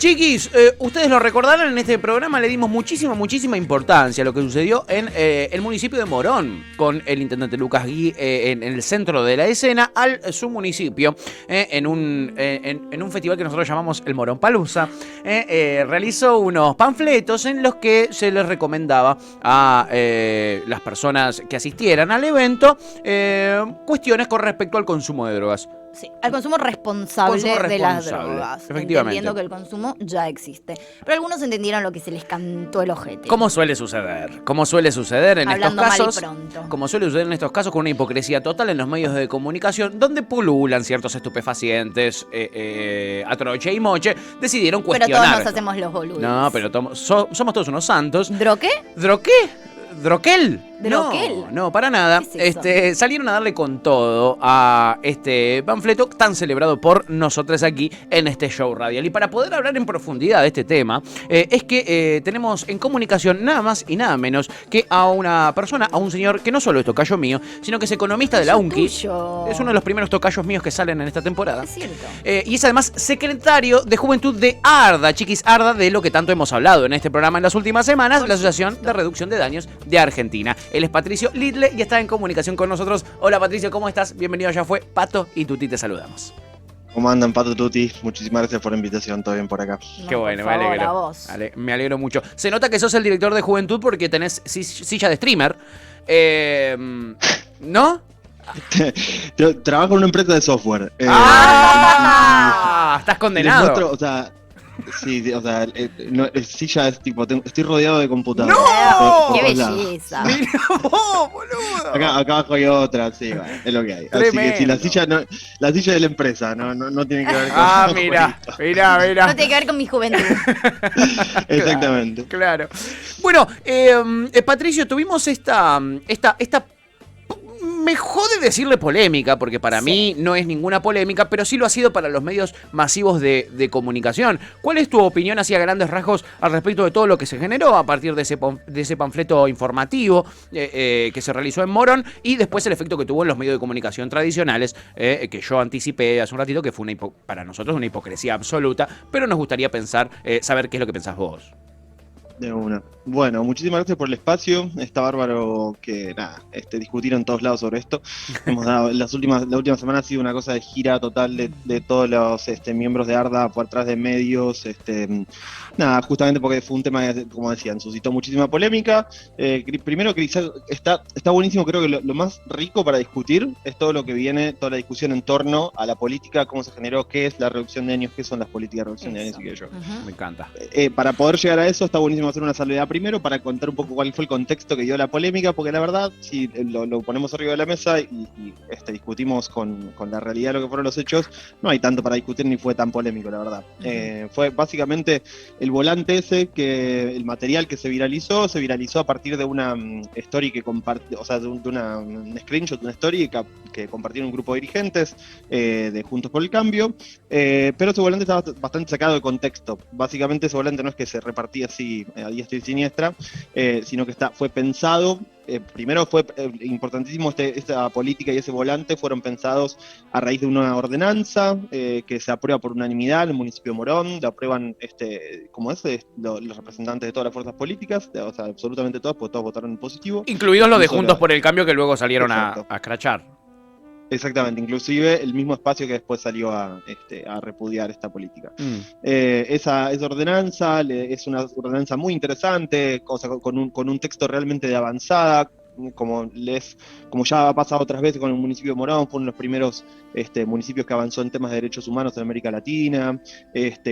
Chiquis, ustedes lo recordarán, en este programa le dimos muchísima importancia a lo que sucedió en el municipio de Morón, con el intendente Lucas Gui en el centro de la escena, su municipio, en un festival que nosotros llamamos el Morón Palusa. Realizó unos panfletos en los que se les recomendaba a las personas que asistieran al evento cuestiones con respecto al consumo de drogas. Sí, al consumo responsable de las drogas. Efectivamente. Entendiendo que el consumo ya existe. Pero algunos entendieron lo que se les cantó el ojete. Como suele suceder. Como suele suceder en Hablando estos mal casos. y pronto. Como suele suceder en estos casos, con una hipocresía total en los medios de comunicación, donde pululan ciertos estupefacientes a troche y moche, decidieron cuestionar. Pero todos nos hacemos los boludos. No, pero somos todos unos santos. ¿Droqué? ¿Droqué? ¿Droquel? ¿Droquel? No, para nada. ¿Qué es eso? Salieron a darle con todo a este panfleto tan celebrado por nosotros aquí en este show radial. Y para poder hablar en profundidad de este tema, es que tenemos en comunicación nada más y nada menos que a una persona, a un señor que no solo es tocayo mío, sino que es economista de la UNCI. Tuyo. Es uno de los primeros tocayos míos que salen en esta temporada. Es cierto. Y es además secretario de Juventud de ARDA, Chiquis ARDA, de lo que tanto hemos hablado en este programa en las últimas semanas, la Asociación de Reducción de Daños de Argentina. Él es Patricio Lidle y está en comunicación con nosotros. Hola Patricio, ¿cómo estás? Bienvenido a Ya Fue. Pato y Tuti, te saludamos. ¿Cómo andan, Pato, Tuti? Muchísimas gracias por la invitación, todo bien por acá. No, Qué bueno, por favor, me alegro. a vos. Me alegro mucho. Se nota que sos el director de Juventud porque tenés silla de streamer. ¿No? Yo trabajo en una empresa de software. Estás condenado. Les muestro, o sea, sí, o sea, silla es tipo, estoy rodeado de computadoras. ¡No! por ¡Qué todos lados. belleza! Mira vos, boludo. Acá abajo hay otra, sí, bueno, es lo que hay. Así que sí, la silla de la empresa, no tiene que ver con... Mira. No tiene que ver con mi juventud. Exactamente. Claro. Bueno, Patricio, tuvimos esta me jode decirle polémica, porque para mí no es ninguna polémica, pero sí lo ha sido para los medios masivos de comunicación. ¿Cuál es tu opinión así a grandes rasgos al respecto de todo lo que se generó a partir de ese panfleto informativo que se realizó en Morón y después el efecto que tuvo en los medios de comunicación tradicionales, que yo anticipé hace un ratito, que fue para nosotros una hipocresía absoluta, pero nos gustaría saber qué es lo que pensás vos? De una. Bueno, muchísimas gracias por el espacio. Está bárbaro que, discutir en todos lados sobre esto. Hemos dado, la última semana ha sido una cosa de gira total de todos los miembros de ARDA por atrás de medios. Justamente porque fue un tema que, como decían, suscitó muchísima polémica. Primero que está buenísimo, creo que lo más rico para discutir es todo lo que viene, toda la discusión en torno a la política, cómo se generó, qué es la reducción de daños, qué son las políticas de reducción de daños y qué yo. Me encanta. Para poder llegar a eso está buenísimo hacer una salvedad primero para contar un poco cuál fue el contexto que dio la polémica, porque la verdad, si lo ponemos arriba de la mesa y discutimos con la realidad de lo que fueron los hechos, no hay tanto para discutir ni fue tan polémico, la verdad. Fue básicamente el volante ese, el material que se viralizó a partir de una story que compartió, o sea, un screenshot de una story que compartieron un grupo de dirigentes de Juntos por el Cambio, pero ese volante estaba bastante sacado de contexto. Básicamente ese volante no es que se repartía así a diestra y siniestra, sino que fue pensado. Primero fue importantísimo esta política y ese volante fueron pensados a raíz de una ordenanza que se aprueba por unanimidad en el municipio de Morón. La aprueban los representantes de todas las fuerzas políticas, o sea, absolutamente todos, porque todos votaron en positivo. Incluidos los de Juntos por el Cambio, que luego salieron a escrachar. Exactamente, inclusive el mismo espacio que después salió a repudiar esta política. Esa ordenanza es una ordenanza muy interesante, con un texto realmente de avanzada, como ya ha pasado otras veces con el municipio de Morón, fue uno de los primeros municipios que avanzó en temas de derechos humanos en América Latina,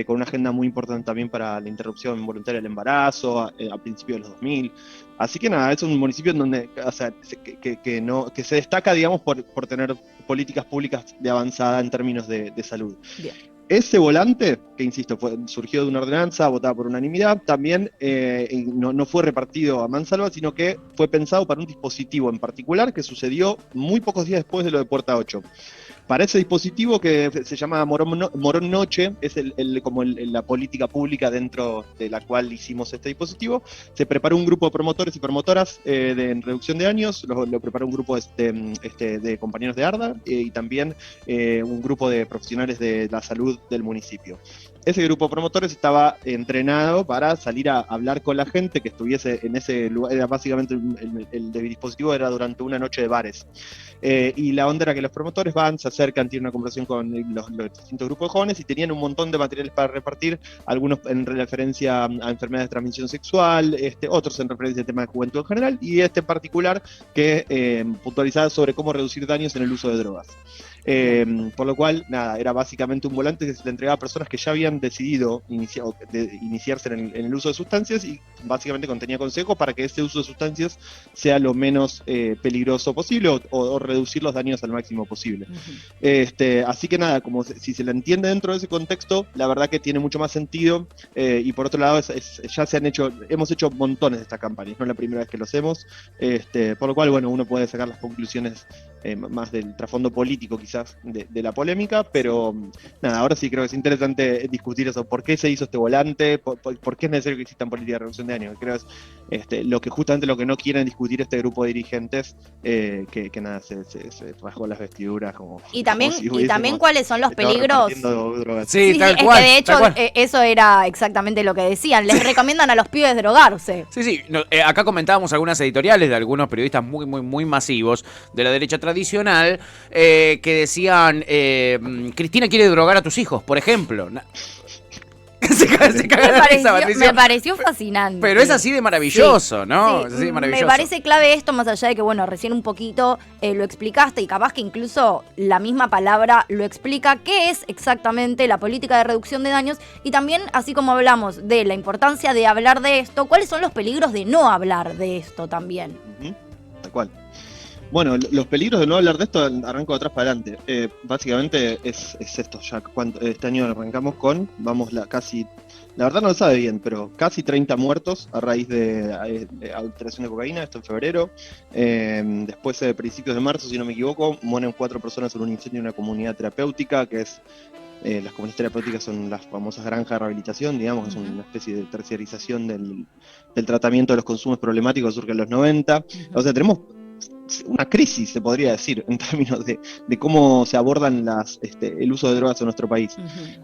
con una agenda muy importante también para la interrupción involuntaria del embarazo a principios de los 2000. Así que es un municipio en donde, o sea, que se destaca, digamos, por tener políticas públicas de avanzada en términos de salud. Bien. Ese volante, que insisto, surgió de una ordenanza votada por unanimidad, también no fue repartido a mansalva, sino que fue pensado para un dispositivo en particular que sucedió muy pocos días después de lo de Puerta 8. Para ese dispositivo, que se llama Morón Noche, es la política pública dentro de la cual hicimos este dispositivo, se preparó un grupo de promotores y promotoras en reducción de daños, lo preparó un grupo de compañeros de ARDA y también un grupo de profesionales de la salud del municipio. ese grupo de promotores estaba entrenado para salir a hablar con la gente que estuviese en ese lugar. Era básicamente el dispositivo era durante una noche de bares. Y la onda era que los promotores van, se acercan, tienen una conversación con los distintos grupos de jóvenes y tenían un montón de materiales para repartir, algunos en referencia a enfermedades de transmisión sexual, otros en referencia al tema de juventud en general, y en particular que puntualizaba sobre cómo reducir daños en el uso de drogas. Por lo cual, nada, era básicamente un volante que se le entregaba a personas que ya habían decidido iniciarse en el uso de sustancias, y básicamente contenía consejos para que ese uso de sustancias sea lo menos peligroso posible o reducir los daños al máximo posible. Así que nada, como si se le entiende dentro de ese contexto, la verdad que tiene mucho más sentido, y por otro lado ya hemos hecho montones de estas campañas, no es la primera vez que lo hacemos, por lo cual, bueno, uno puede sacar las conclusiones más del trasfondo político quizás de la polémica, pero nada, ahora sí creo que es interesante discutir eso, por qué se hizo este volante, por qué es necesario que existan políticas de reducción de daño. Creo que es justamente lo que no quieren discutir este grupo de dirigentes, que nada, se rasgó las vestiduras y también si cuáles son los peligros. Sí, tal es cual, que de hecho tal cual. Eso era exactamente lo que decían, les recomiendan a los pibes drogarse. Sí, acá comentábamos algunas editoriales de algunos periodistas muy, muy, muy masivos de la derecha tradicional, que decían, Cristina quiere drogar a tus hijos, por ejemplo. Se caga la risa, Patricio. Me pareció fascinante. Pero es así de maravilloso, sí, ¿no? Sí, Es así de maravilloso. Me parece clave esto, más allá de que, bueno, recién un poquito lo explicaste y capaz que incluso la misma palabra lo explica, qué es exactamente la política de reducción de daños, y también, así como hablamos de la importancia de hablar de esto, cuáles son los peligros de no hablar de esto también. Tal cual. Bueno, los peligros de no hablar de esto, arranco de atrás para adelante. Básicamente es esto, ya este año arrancamos con, casi, la verdad no lo sabe bien, pero casi 30 muertos a raíz de adulteración de cocaína, esto en febrero. Después de principios de marzo, si no me equivoco, mueren 4 personas en un incendio en una comunidad terapéutica, que es, las comunidades terapéuticas son las famosas granjas de rehabilitación, digamos, que es una especie de terciarización del tratamiento de los consumos problemáticos que surge en los 90. O sea, tenemos una crisis, se podría decir, en términos de cómo se abordan el uso de drogas en nuestro país.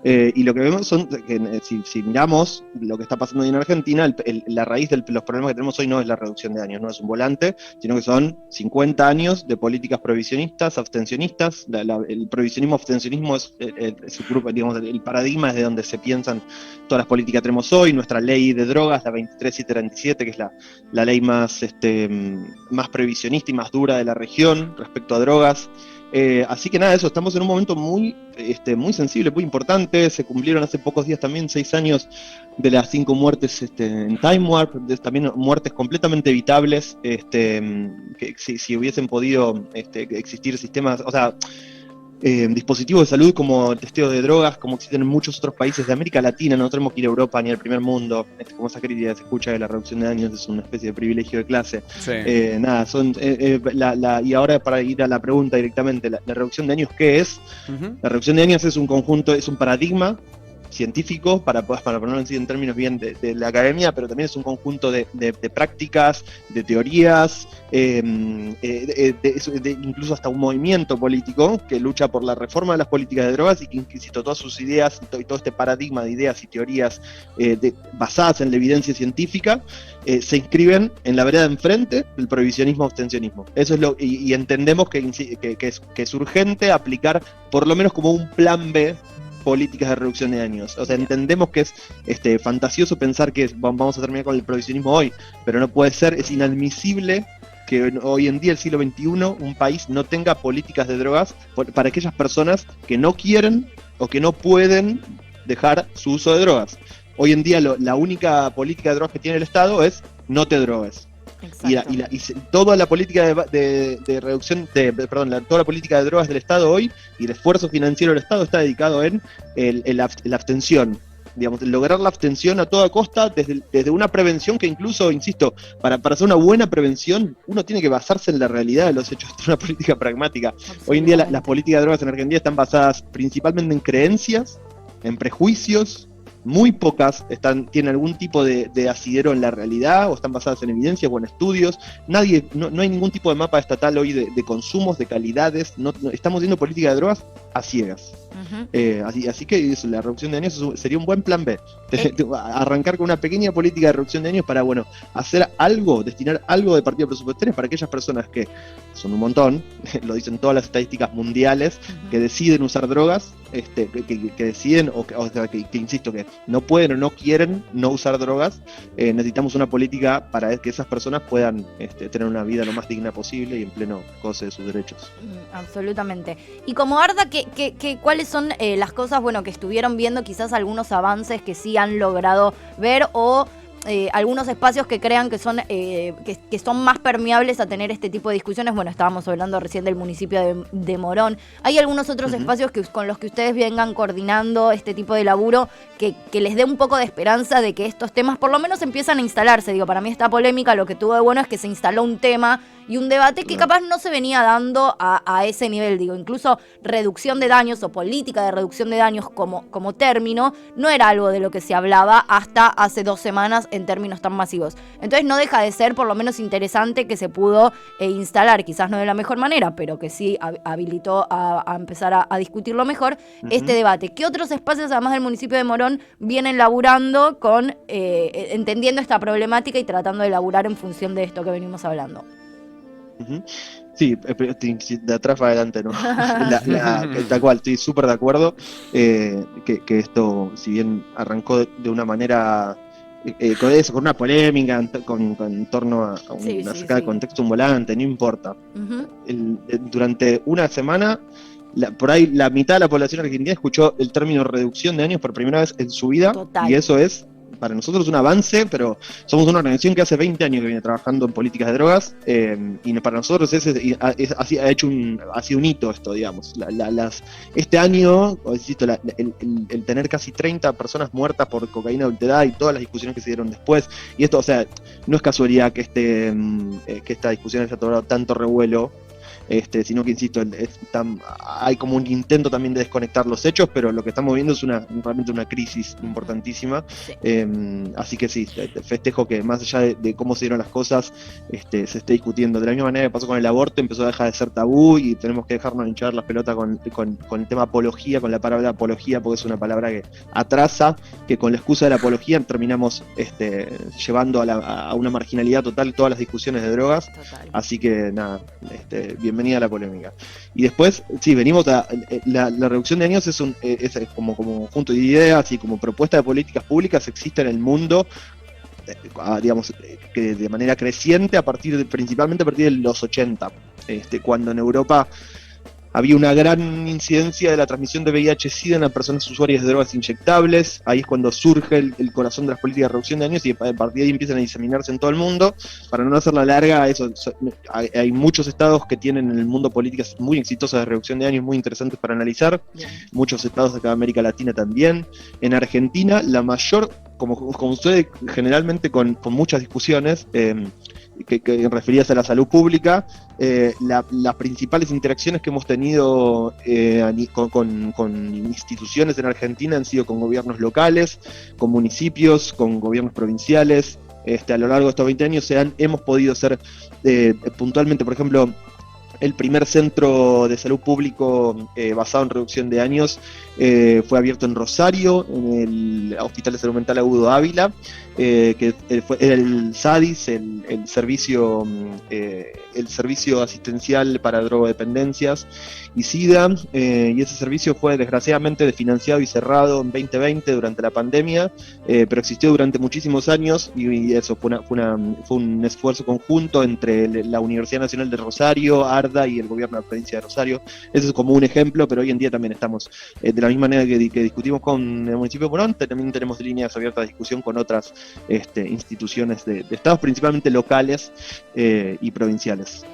Y lo que vemos son que si miramos lo que está pasando hoy en Argentina, la raíz de los problemas que tenemos hoy no es la reducción de daños, no es un volante, sino que son 50 años de políticas prohibicionistas, abstencionistas. El prohibicionismo-abstencionismo es el grupo, digamos, el paradigma es de donde se piensan todas las políticas que tenemos hoy. Nuestra ley de drogas, la 23737, que es la ley más prohibicionista y más dura de la región respecto a drogas. Así que nada, eso, estamos en un momento muy sensible, muy importante. Se cumplieron hace pocos días también 6 años de las 5 muertes en Time Warp, también muertes completamente evitables, que si hubiesen podido existir sistemas, o sea, dispositivos de salud como el testeo de drogas, como existen en muchos otros países de América Latina. No tenemos que ir a Europa ni al primer mundo, como esa crítica se escucha de la reducción de daños es una especie de privilegio de clase. Sí. Nada, y ahora para ir a la pregunta directamente, la reducción de daños, ¿qué es? La reducción de daños es un conjunto, es un paradigma científico, para ponerlo así en términos bien de la academia, pero también es un conjunto de prácticas, de teorías, incluso hasta un movimiento político que lucha por la reforma de las políticas de drogas y que, insisto, todas sus ideas y todo este paradigma de ideas y teorías basadas en la evidencia científica se inscriben en la vereda de enfrente del prohibicionismo-abstencionismo. Eso es y entendemos que es urgente aplicar por lo menos como un plan B políticas de reducción de daños. O sea, entendemos que es fantasioso pensar que vamos a terminar con el prohibicionismo hoy, pero no puede ser, es inadmisible que hoy en día, el siglo XXI, un país no tenga políticas de drogas para aquellas personas que no quieren o que no pueden dejar su uso de drogas. Hoy en día la única política de drogas que tiene el Estado es no te drogues. Y toda la política de reducción, toda la política de drogas del Estado hoy y el esfuerzo financiero del Estado está dedicado en la abstención. Digamos, lograr la abstención a toda costa desde una prevención que incluso, insisto, para hacer una buena prevención uno tiene que basarse en la realidad de los hechos, de una política pragmática. Hoy en día las políticas de drogas en Argentina están basadas principalmente en creencias, en prejuicios. Muy pocas tienen algún tipo de asidero en la realidad o están basadas en evidencias o en estudios. No hay ningún tipo de mapa estatal hoy de consumos, de calidades. No, estamos viendo política de drogas a ciegas. Así que eso, la reducción de daños sería un buen plan B. Arrancar con una pequeña política de reducción de daños para, hacer algo, destinar algo de partida presupuestaria para aquellas personas que son un montón, lo dicen todas las estadísticas mundiales, que deciden usar drogas, que deciden, que insisto, que no pueden o no quieren no usar drogas. Necesitamos una política para que esas personas puedan tener una vida lo más digna posible y en pleno goce de sus derechos. Absolutamente. Y como Arda, ¿cuáles son las cosas, que estuvieron viendo, quizás algunos avances que sí han logrado ver o algunos espacios que crean que son más permeables a tener este tipo de discusiones? Estábamos hablando recién del municipio de Morón. ¿Hay algunos otros espacios con los que ustedes vengan coordinando este tipo de laburo que les dé un poco de esperanza de que estos temas por lo menos empiezan a instalarse? Para mí esta polémica lo que tuvo de bueno es que se instaló un tema y un debate que capaz no se venía dando a ese nivel. Incluso reducción de daños o política de reducción de daños como término no era algo de lo que se hablaba hasta hace 2 semanas en términos tan masivos. Entonces no deja de ser por lo menos interesante que se pudo instalar, quizás no de la mejor manera, pero que sí habilitó a empezar a discutirlo mejor, este debate. ¿Qué otros espacios, además del municipio de Morón, vienen laburando entendiendo esta problemática y tratando de laburar en función de esto que venimos hablando? Sí, de atrás para adelante, ¿no? Tal cual, estoy súper de acuerdo que esto, si bien arrancó de una manera con una polémica en torno a una sacada de contexto, un volante, no importa. Durante una semana, por ahí la mitad de la población argentina escuchó el término reducción de daños por primera vez en su vida. Total. Y eso es para nosotros un avance, pero somos una organización que hace 20 años que viene trabajando en políticas de drogas, y para nosotros ha sido un hito esto, digamos. Este año, insisto, el tener casi 30 personas muertas por cocaína adulterada y todas las discusiones que se dieron después, y esto, no es casualidad que esta discusión haya tomado tanto revuelo, sino que, insisto, hay como un intento también de desconectar los hechos, pero lo que estamos viendo es realmente una crisis importantísima. Así que sí, festejo que más allá de cómo se dieron las cosas, se esté discutiendo. De la misma manera que pasó con el aborto, empezó a dejar de ser tabú y tenemos que dejarnos hinchar las pelotas con el tema apología, con la palabra apología, porque es una palabra que atrasa, que con la excusa de la apología terminamos llevando a una marginalidad total todas las discusiones de drogas. Total. Así que nada, bienvenida a la polémica. Y después, sí, venimos a la reducción de daños es como conjunto de ideas y como propuesta de políticas públicas existe en el mundo, digamos, que de manera creciente principalmente a partir de los 80, cuando en Europa había una gran incidencia de la transmisión de VIH-Sida en las personas usuarias de drogas inyectables. Ahí es cuando surge el corazón de las políticas de reducción de daños y a partir de ahí empiezan a diseminarse en todo el mundo. Para no hacerla larga, hay muchos estados que tienen en el mundo políticas muy exitosas de reducción de daños, muy interesantes para analizar. Bien. Muchos estados de acá de América Latina también. En Argentina, la mayor, como sucede generalmente con muchas discusiones, que referidas a la salud pública, las principales interacciones que hemos tenido con instituciones en Argentina han sido con gobiernos locales, con municipios, con gobiernos provinciales. A lo largo de estos 20 años hemos podido ser puntualmente, por ejemplo, el primer centro de salud público basado en reducción de daños fue abierto en Rosario, en el Hospital de Salud Mental Agudo Ávila, que era el SADIS, el servicio asistencial para drogodependencias y SIDA, y ese servicio fue desgraciadamente desfinanciado y cerrado en 2020 durante la pandemia, pero existió durante muchísimos años y eso fue un esfuerzo conjunto entre la Universidad Nacional de Rosario, ARDA y el gobierno de la provincia de Rosario. Eso es como un ejemplo, pero hoy en día también estamos, de la misma manera que discutimos con el municipio de Morón, también tenemos líneas abiertas de discusión con otras instituciones de estados, principalmente locales y provinciales.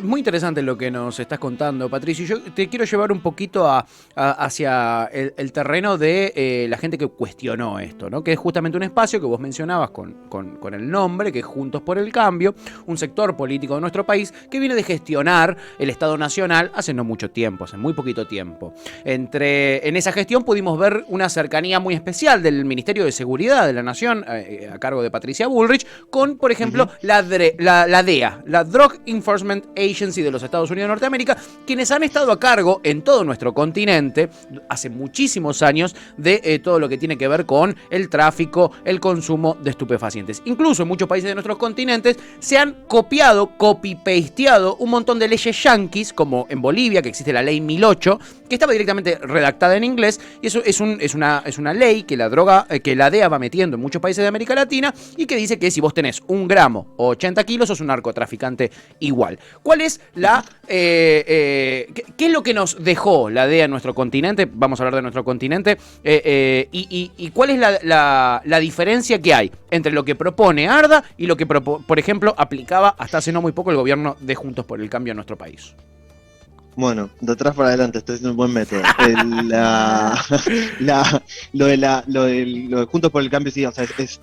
Muy interesante lo que nos estás contando, Patricio. Yo te quiero llevar un poquito hacia el terreno de la gente que cuestionó esto, ¿no? Que es justamente un espacio que vos mencionabas con el nombre, que es Juntos por el Cambio, un sector político de nuestro país que viene de gestionar el Estado Nacional hace no mucho tiempo, hace muy poquito tiempo. En esa gestión pudimos ver una cercanía muy especial del Ministerio de Seguridad de la Nación, a cargo de Patricia Bullrich, con, por ejemplo, la DEA, la Drug Enforcement Agency de los Estados Unidos de Norteamérica, quienes han estado a cargo en todo nuestro continente hace muchísimos años de todo lo que tiene que ver con el tráfico, el consumo de estupefacientes. Incluso en muchos países de nuestros continentes se han copy-pasteado un montón de leyes yanquis, como en Bolivia, que existe la ley 1008, que estaba directamente redactada en inglés, y eso es una ley que la DEA va metiendo en muchos países de América Latina, y que dice que si vos tenés 1 gramo o 80 kilos, sos un narcotraficante igual. ¿Cuál es qué es lo que nos dejó la DEA en nuestro continente? Vamos a hablar de nuestro continente, y cuál es la diferencia que hay entre lo que propone Arda y lo que, por ejemplo, aplicaba hasta hace no muy poco el gobierno de Juntos por el Cambio en nuestro país. Bueno, de atrás para adelante, estoy haciendo un buen método. Lo de Juntos por el Cambio, sí, o sea, es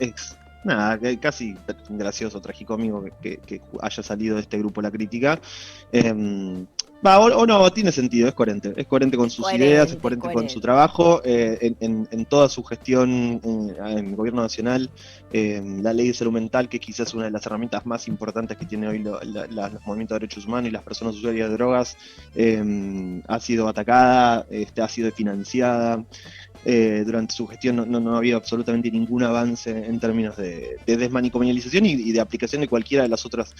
nada, casi gracioso, tragicómico que haya salido de este grupo la crítica. O no, tiene sentido, es coherente con sus ideas, es coherente con su trabajo, en toda su gestión en el gobierno nacional. La ley de salud mental, que quizás es una de las herramientas más importantes que tiene hoy los movimientos de derechos humanos y las personas usuarias de drogas, ha sido atacada, ha sido financiada. Durante su gestión no había absolutamente ningún avance en términos de desmanicomialización y de aplicación de cualquiera de las otras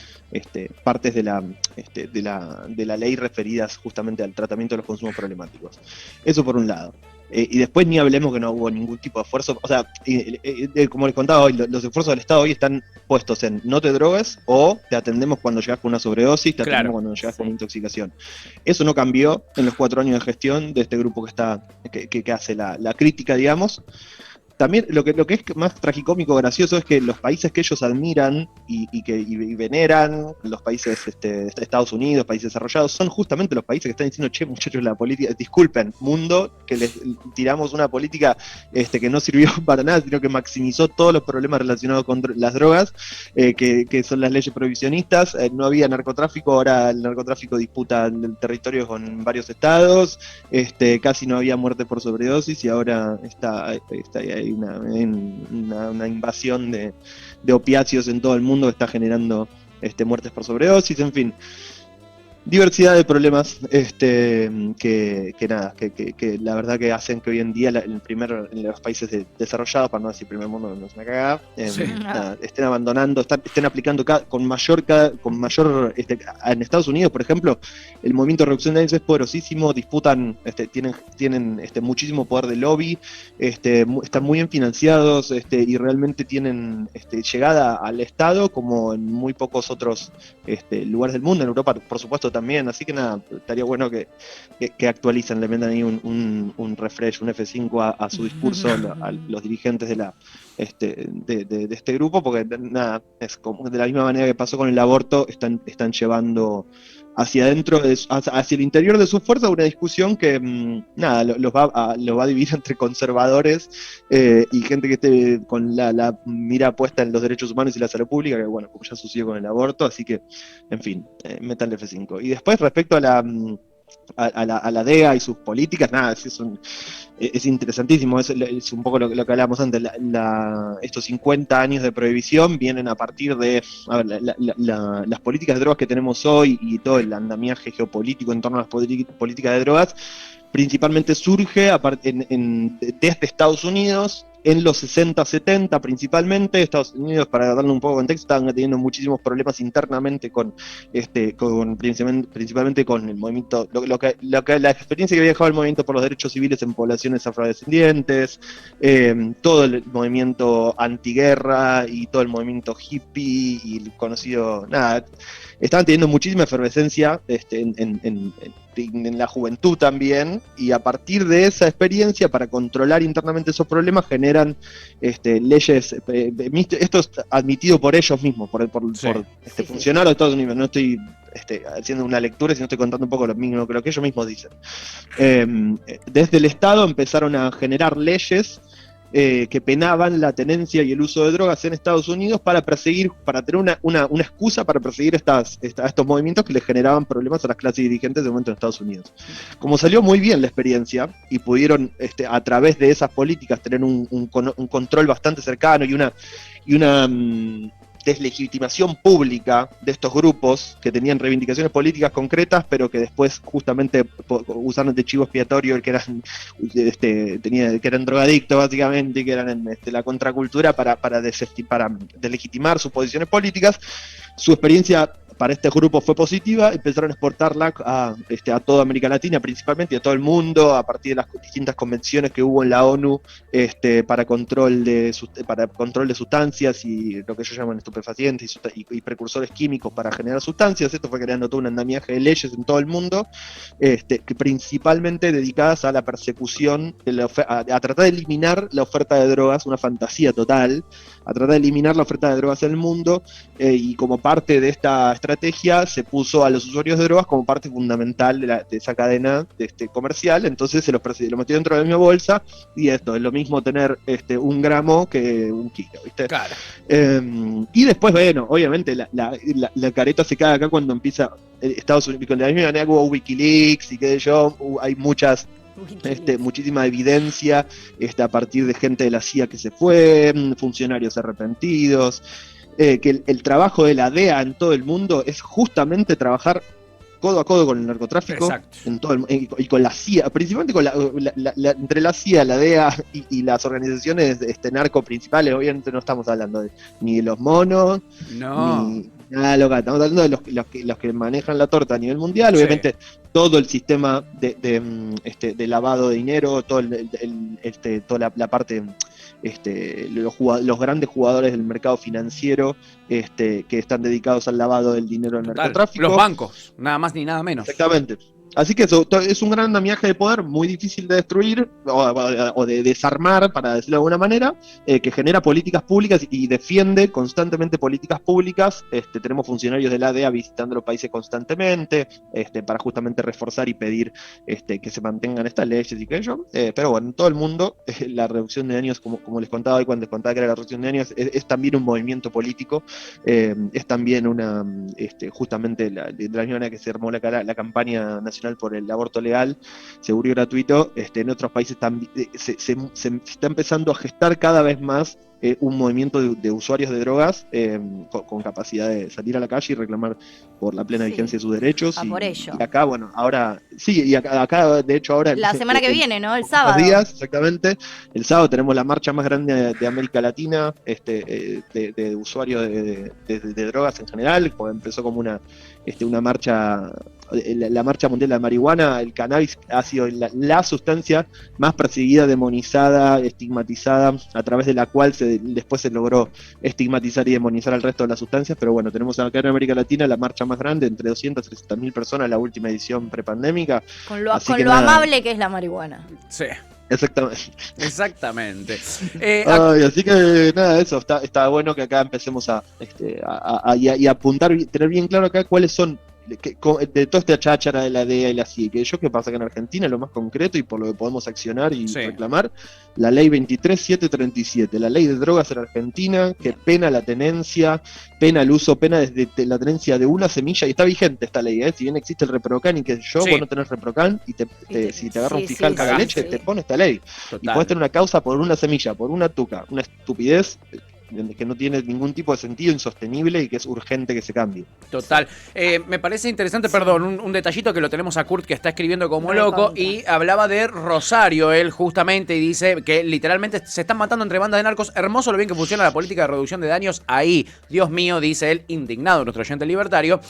partes de la ley referidas justamente al tratamiento de los consumos problemáticos. Eso por un lado. Y después ni hablemos que no hubo ningún tipo de esfuerzo. O sea, como les contaba hoy, los esfuerzos del Estado hoy están puestos en no te drogues o te atendemos cuando llegas con una sobredosis, te atendemos cuando llegas con una intoxicación. Eso no cambió en los 4 años de gestión de este grupo que hace la crítica, digamos. También lo que es más tragicómico, gracioso, es que los países que ellos admiran y veneran, los países Estados Unidos, países desarrollados, son justamente los países que están diciendo, che, muchachos, la política, disculpen, mundo, que les tiramos una política que no sirvió para nada, sino que maximizó todos los problemas relacionados con las drogas, que son las leyes prohibicionistas. No había narcotráfico, ahora el narcotráfico disputa el territorio con varios estados, casi no había muerte por sobredosis, y ahora hay una invasión de opiáceos en todo el mundo que está generando muertes por sobredosis, en fin. Diversidad de problemas que la verdad que hacen que hoy en día en los países desarrollados, para no decir primer mundo, no es una cagada, estén abandonando, estén aplicando con mayor en Estados Unidos, por ejemplo, el movimiento de reducción de daños es poderosísimo, disputan, tienen muchísimo poder de lobby, están muy bien financiados, y realmente tienen llegada al Estado como en muy pocos otros lugares del mundo. En Europa, por supuesto, también, así que nada, estaría bueno que actualicen, le metan ahí un refresh, un F5 a su discurso, a los dirigentes de este grupo, porque nada, es como de la misma manera que pasó con el aborto, están llevando hacia adentro, hacia el interior de sus fuerzas, una discusión que los va a dividir entre conservadores y gente que esté con la mira puesta en los derechos humanos y la salud pública, que bueno, como ya sucedió con el aborto, así que, en fin, metan el F5. Y después, respecto a la DEA y sus políticas, nada, es interesantísimo, es un poco lo que hablábamos antes, estos 50 años de prohibición vienen a partir de las políticas de drogas que tenemos hoy y todo el andamiaje geopolítico en torno a las políticas de drogas, principalmente surge desde Estados Unidos. En los 60-70 principalmente, Estados Unidos, para darle un poco de contexto, estaban teniendo muchísimos problemas internamente principalmente con el movimiento, la experiencia que había dejado el movimiento por los derechos civiles en poblaciones afrodescendientes, todo el movimiento antiguerra y todo el movimiento hippie y el conocido, nada, estaban teniendo muchísima efervescencia en la juventud también, y a partir de esa experiencia, para controlar internamente esos problemas, generan leyes, esto es admitido por ellos mismos, por funcionarios de Estados Unidos, no estoy haciendo una lectura, sino estoy contando un poco lo que ellos mismos dicen. Desde el Estado empezaron a generar leyes que penaban la tenencia y el uso de drogas en Estados Unidos para tener una excusa para perseguir estos movimientos que les generaban problemas a las clases dirigentes de momento en Estados Unidos. Como salió muy bien la experiencia y pudieron a través de esas políticas tener un control bastante cercano y una deslegitimación pública de estos grupos que tenían reivindicaciones políticas concretas, pero que después justamente usaron de chivo expiatorio el que eran que eran drogadictos básicamente, y que eran la contracultura para deslegitimar sus posiciones políticas. Su experiencia para este grupo fue positiva, empezaron a exportarla a toda América Latina principalmente y a todo el mundo a partir de las distintas convenciones que hubo en la ONU para control de sustancias y lo que ellos llaman estupefacientes y precursores químicos para generar sustancias. Esto fue creando todo un andamiaje de leyes en todo el mundo, que principalmente dedicadas a la persecución, a tratar de eliminar la oferta de drogas, una fantasía total, a tratar de eliminar la oferta de drogas en el mundo, y como parte de esta estrategia se puso a los usuarios de drogas como parte fundamental de esa cadena comercial. Entonces se lo metió dentro de la misma bolsa, y esto es lo mismo tener 1 gramo que 1 kilo, ¿viste? Claro. Y después, bueno, obviamente la careta se cae acá cuando empieza Estados Unidos, con la misma manera que hubo Wikileaks y qué sé yo, hay muchísima evidencia a partir de gente de la CIA que se fue, funcionarios arrepentidos, que el trabajo de la DEA en todo el mundo es justamente trabajar codo a codo con el narcotráfico. Exacto. Y con la CIA, principalmente entre la CIA, la DEA y las organizaciones narco principales. Obviamente no estamos hablando ni de los monos, ni nada local, estamos hablando de los que manejan la torta a nivel mundial. Sí. Obviamente todo el sistema de lavado de dinero, toda la parte, los grandes jugadores del mercado financiero que están dedicados al lavado del dinero del narcotráfico. Los bancos, nada más ni nada menos. Exactamente. Así que eso es un gran andamiaje de poder muy difícil de destruir o de desarmar, para decirlo de alguna manera, que genera políticas públicas y defiende constantemente políticas públicas. Tenemos funcionarios de la DEA visitando los países constantemente para justamente reforzar y pedir que se mantengan estas leyes y aquello. Pero bueno, en todo el mundo la reducción de daños, como les contaba hoy cuando les contaba que era la reducción de daños, es también un movimiento político, es también justamente de la misma manera que se armó la campaña nacional por el aborto legal, seguro y gratuito, en otros países se está empezando a gestar cada vez más un movimiento de usuarios de drogas con capacidad de salir a la calle y reclamar por la plena vigencia de sus derechos. Por ello. Y acá, bueno, ahora, sí, y acá de hecho ahora... La semana que viene, ¿no? El sábado. Días, exactamente. El sábado tenemos la marcha más grande de América Latina, de usuarios de drogas en general, empezó como una marcha... La marcha mundial de la marihuana. El cannabis ha sido la sustancia más perseguida, demonizada, estigmatizada, a través de la cual después se logró estigmatizar y demonizar al resto de las sustancias. Pero bueno, tenemos acá en América Latina la marcha más grande, entre 200 y 300.000 personas, la última edición prepandémica. Con lo amable que es la marihuana. Sí. Exactamente. Así que nada, eso está bueno que acá empecemos a apuntar, tener bien claro acá cuáles son de toda esta cháchara de la DEA y la CIA, que ¿qué pasa? Que en Argentina lo más concreto y por lo que podemos accionar y reclamar, la ley 23737, la ley de drogas en Argentina, que pena la tenencia, pena el uso, pena desde la tenencia de una semilla, y está vigente esta ley, si bien existe el Reprocan y que vos no tenés Reprocan, y si te agarra un fiscal cagaleche, te pone esta ley. Total. Y podés tener una causa por una semilla, por una tuca, una estupidez que no tiene ningún tipo de sentido, insostenible, y que es urgente que se cambie. Total. Me parece interesante, perdón, un detallito que lo tenemos a Kurt, que está escribiendo como loco, y hablaba de Rosario, él justamente, y dice que literalmente se están matando entre bandas de narcos. Hermoso lo bien que funciona la política de reducción de daños ahí. Dios mío, dice él, indignado, nuestro oyente libertario.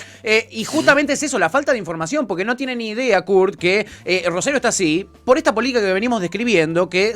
Y justamente es eso, la falta de información, porque no tiene ni idea, Kurt, que Rosario está así, por esta política que venimos describiendo, que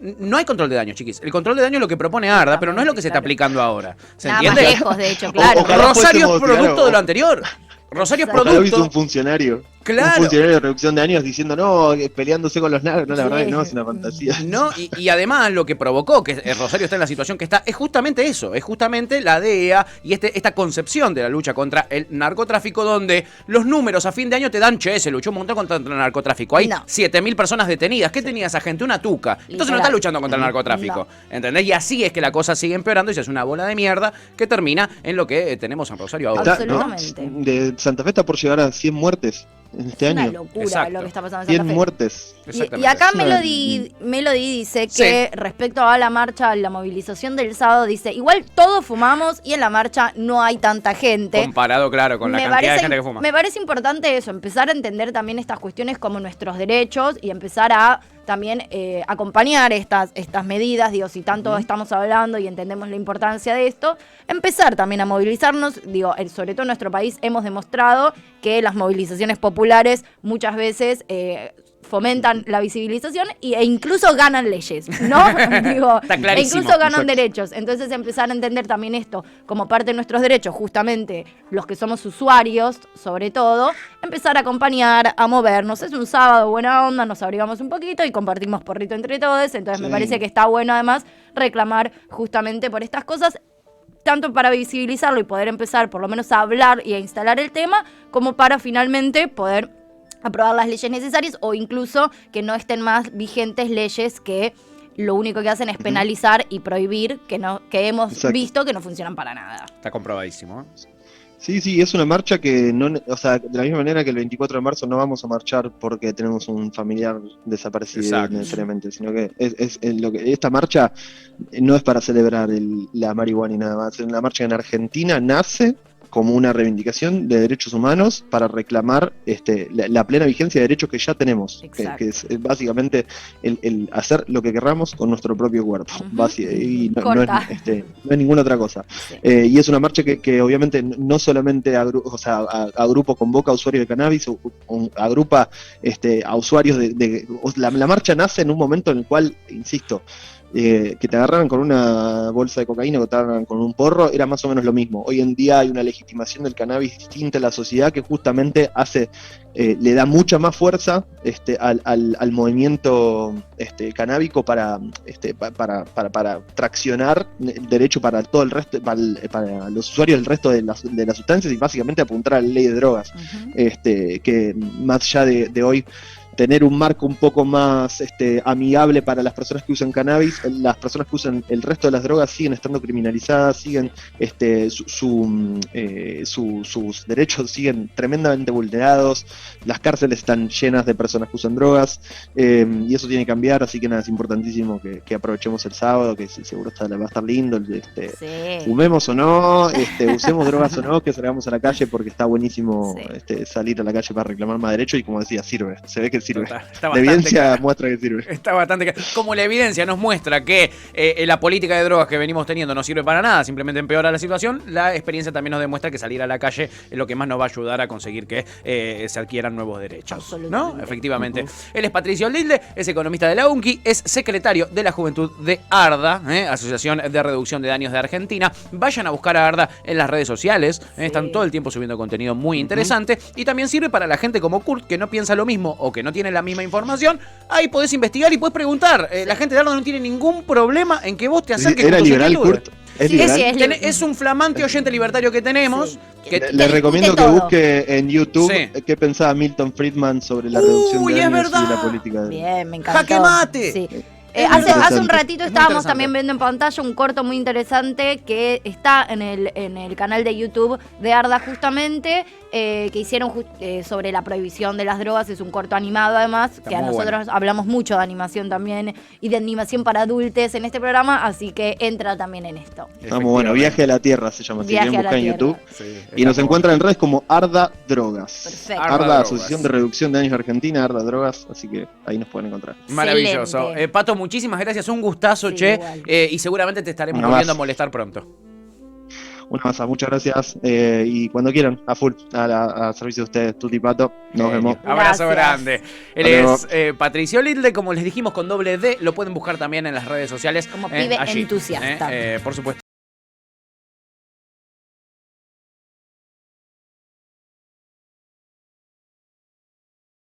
no hay control de daños, chiquis. El control de daños es lo que propone Arda, pero no es lo que se está aplicando ahora. ¿Se entiende? Más lejos, de hecho, claro. Rosario es producto de lo anterior. Rosario es producto. Visto un funcionario. Claro. Un funcionario de reducción de daños diciendo no, peleándose con los narcos. No, la verdad que no, es una fantasía. No, y además lo que provocó que Rosario está en la situación que está es justamente eso, es justamente la DEA y esta concepción de la lucha contra el narcotráfico, donde los números a fin de año te dan, se luchó un montón contra el narcotráfico. Hay 7.000 personas detenidas. ¿Qué tenía esa gente? Una tuca. Entonces no está luchando contra el narcotráfico. ¿Entendés? Y así es que la cosa sigue empeorando y se hace una bola de mierda que termina en lo que tenemos en Rosario ahora. Absolutamente. ¿No? De Santa Fe está por llegar a 100 muertes este Una año. locura Exacto. lo que está pasando en 100 Santa Fe. muertes. Y acá Es una- Melody dice que respecto a la marcha, la movilización del sábado, dice, igual todos fumamos y en la marcha no hay tanta gente. Comparado, claro, con la cantidad de gente que fuma. Me parece importante eso, empezar a entender también estas cuestiones como nuestros derechos y empezar a también acompañar estas medidas, digo, si tanto estamos hablando y entendemos la importancia de esto, empezar también a movilizarnos, digo, sobre todo en nuestro país hemos demostrado que las movilizaciones populares muchas veces fomentan la visibilización e incluso ganan leyes, ¿no? Digo, Está e clarísimo. incluso ganan Exacto. derechos. Entonces empezar a entender también esto como parte de nuestros derechos, justamente los que somos usuarios, sobre todo, empezar a acompañar, a movernos. Es un sábado, buena onda, nos abrigamos un poquito y compartimos porrito entre todos. Entonces me Sí. parece que está bueno además reclamar justamente por estas cosas, tanto para visibilizarlo y poder empezar por lo menos a hablar y a instalar el tema, como para finalmente poder aprobar las leyes necesarias o incluso que no estén más vigentes leyes que lo único que hacen es penalizar y prohibir, que hemos Exacto. visto que no funcionan para nada. Está comprobadísimo. Sí, es una marcha que no, o sea, de la misma manera que el 24 de marzo no vamos a marchar porque tenemos un familiar desaparecido Exacto. necesariamente, sino que esta marcha no es para celebrar la marihuana y nada más. Es una marcha que en Argentina nace como una reivindicación de derechos humanos para reclamar la plena vigencia de derechos que ya tenemos, que es básicamente el hacer lo que querramos con nuestro propio cuerpo, y no es ninguna otra cosa. Sí. Y es una marcha que obviamente no solamente agrupa, convoca a usuarios de cannabis, agrupa a usuarios la marcha nace en un momento en el cual, insisto, que te agarraran con una bolsa de cocaína o te agarraran con un porro, era más o menos lo mismo. Hoy en día hay una legitimación del cannabis distinta en la sociedad que justamente le da mucha más fuerza al movimiento canábico para traccionar el derecho para todo el resto, para los usuarios del resto de las sustancias y básicamente apuntar a la ley de drogas, que más allá de hoy tener un marco un poco más amigable para las personas que usan cannabis, las personas que usan el resto de las drogas siguen estando criminalizadas, siguen sus derechos siguen tremendamente vulnerados, las cárceles están llenas de personas que usan drogas, y eso tiene que cambiar, así que nada, es importantísimo que aprovechemos el sábado, que seguro va a estar lindo, fumemos o no, usemos drogas o no, que salgamos a la calle porque está buenísimo salir a la calle para reclamar más derechos y como decía, sirve, se ve que sirve. Está La evidencia clara. muestra que sirve. Está bastante claro. Como la evidencia nos muestra que la política de drogas que venimos teniendo no sirve para nada, simplemente empeora la situación, la experiencia también nos demuestra que salir a la calle es lo que más nos va a ayudar a conseguir que se adquieran nuevos derechos, ¿no? Efectivamente. Él es Patricio Lilde, es economista de la UNCI, es secretario de la Juventud de ARDA, Asociación de Reducción de Daños de Argentina. Vayan a buscar a ARDA en las redes sociales, están todo el tiempo subiendo contenido muy interesante y también sirve para la gente como Kurt que no piensa lo mismo o que no tiene la misma información. Ahí podés investigar y podés preguntar. La gente de ARDA no tiene ningún problema en que vos te acerques ¿Era con tus liberal, inquietudes. Kurt? ¿Es liberal? Es un flamante oyente libertario que tenemos. Sí. Que Le recomiendo que todo. busque en YouTube qué pensaba Milton Friedman sobre la reducción de daños y la política de... Bien, me encantó. ¡Jaque mate! Sí. Hace Hace un ratito muy estábamos interesante. también viendo en pantalla un corto muy interesante que está en el canal de YouTube de Arda justamente, que hicieron sobre la prohibición de las drogas. Es un corto animado además, Está que a muy nosotros hablamos mucho de animación también y de animación para adultos en este programa, así que entra también en esto. Vamos, bueno, Viaje a la Tierra se llama, si Viaje quieren a la buscar en Tierra. YouTube. Sí, Y nos está encuentran en redes como Arda Drogas. Perfecto. Arda Arda, Drogas. Asociación de Reducción de Daños de Argentina, Arda Drogas, así que ahí nos pueden encontrar. maravilloso. Excelente. Pato, muchísimas gracias. Un gustazo, Sí, che. igual. Y seguramente te estaremos Una volviendo a más. molestar pronto. Una masa, muchas gracias. Y cuando quieran, a full, a servicio de ustedes, Tuti Pato. Nos vemos. Abrazo Gracias. grande. Él Hasta es Patricio Lilde, como les dijimos, con doble D. Lo pueden buscar también en las redes sociales. Como pibe allí, entusiasta. por supuesto.